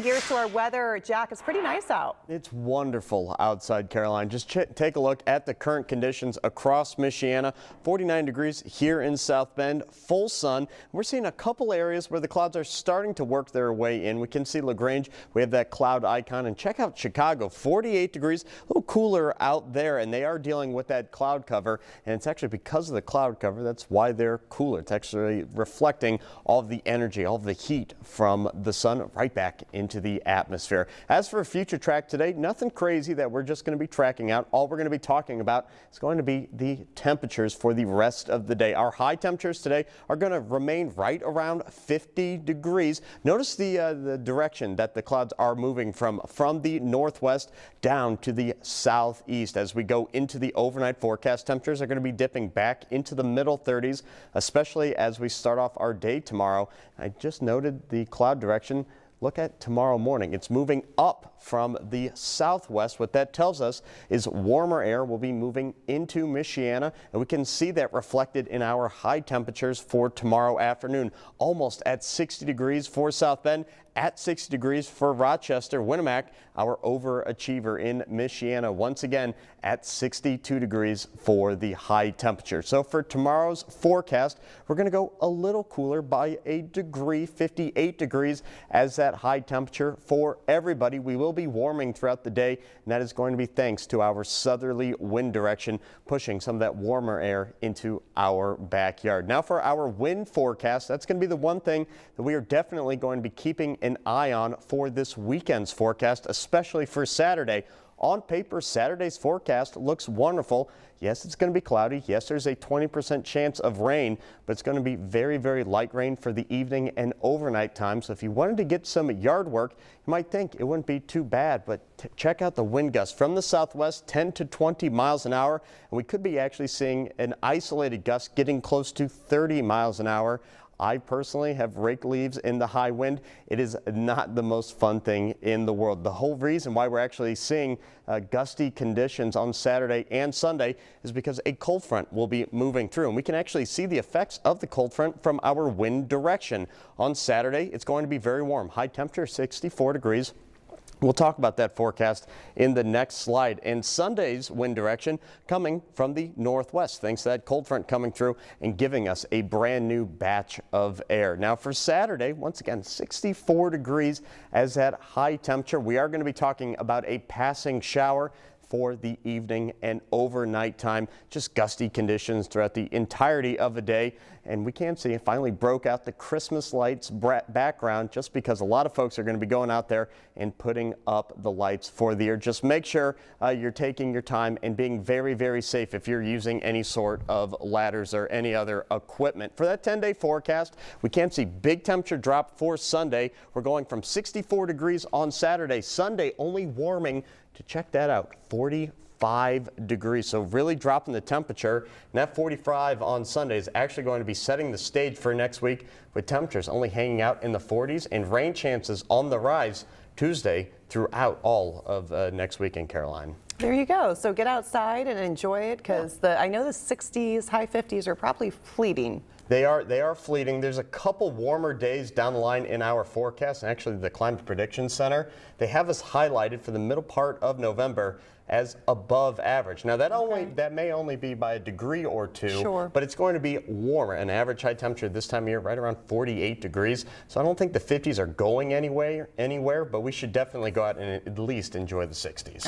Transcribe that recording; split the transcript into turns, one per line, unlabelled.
Gears to our weather, Jack. It's pretty nice out.
It's wonderful outside, Caroline. Just take a look at the current conditions across Michiana. 49 degrees here in South Bend, full sun. We're seeing a couple areas where the clouds are starting to work their way in. We can see LaGrange. We have that cloud icon, and check out Chicago, 48 degrees, a little cooler out there, and they are dealing with that cloud cover. And it's actually because of the cloud cover, that's why they're cooler. It's actually reflecting all of the energy, all of the heat from the sun right back into the atmosphere. As for a future track today, nothing crazy that we're just going to be tracking out. All we're going to be talking about is going to be the temperatures for the rest of the day. Our high temperatures today are going to remain right around 50 degrees. Notice the direction that the clouds are moving from the northwest down to the southeast. As we go into the overnight forecast, temperatures are going to be dipping back into the middle 30s, especially as we start off our day tomorrow. I just noted the cloud direction. Look at tomorrow morning. It's moving up from the southwest. What that tells us is warmer air will be moving into Michiana, and we can see that reflected in our high temperatures for tomorrow afternoon. Almost at 60 degrees for South Bend, at 60 degrees for Rochester. Winamac, our overachiever in Michiana, once again at 62 degrees for the high temperature. So for tomorrow's forecast, we're going to go a little cooler by a degree, 58 degrees as that high temperature for everybody. We will be warming throughout the day, and that is going to be thanks to our southerly wind direction, pushing some of that warmer air into our backyard. Now for our wind forecast, that's going to be the one thing that we are definitely going to be keeping an eye on for this weekend's forecast, especially for Saturday. On paper, Saturday's forecast looks wonderful. Yes, it's going to be cloudy. Yes, there's a 20% chance of rain, but it's going to be very, very light rain for the evening and overnight time. So if you wanted to get some yard work, you might think it wouldn't be too bad, but check out the wind gusts from the southwest, 10 to 20 miles an hour, and we could be actually seeing an isolated gust getting close to 30 miles an hour. I personally have raked leaves in the high wind. It is not the most fun thing in the world. The whole reason why we're actually seeing gusty conditions on Saturday and Sunday is because a cold front will be moving through, and we can actually see the effects of the cold front from our wind direction. On Saturday, it's going to be very warm. High temperature 64 degrees. We'll talk about that forecast in the next slide. And Sunday's wind direction coming from the northwest, thanks to that cold front coming through and giving us a brand new batch of air. Now for Saturday, once again, 64 degrees as that high temperature. We are going to be talking about a passing shower for the evening and overnight time. Just gusty conditions throughout the entirety of the day. And we can see it finally broke out the Christmas lights background, just because a lot of folks are going to be going out there and putting up the lights for the year. Just make sure you're taking your time and being very, very safe if you're using any sort of ladders or any other equipment. For that 10-day forecast, we can see big temperature drop for Sunday. We're going from 64 degrees on Saturday. Sunday only warming to, check that out, 45 degrees. So really dropping the temperature. And that 45 on Sunday is actually going to be setting the stage for next week, with temperatures only hanging out in the 40s and rain chances on the rise Tuesday throughout all of next weekend, Caroline.
There you go. So get outside and enjoy it, because I know the 60s, high 50s are probably fleeting.
They are fleeting. There's a couple warmer days down the line in our forecast, and actually the Climate Prediction Center, they have us highlighted for the middle part of November as above average. Now that may only be by a degree or two,
sure,
but it's going to be warmer. An average high temperature this time of year right around 48 degrees. So I don't think the 50s are going anywhere, but we should definitely go out and at least enjoy the 60s.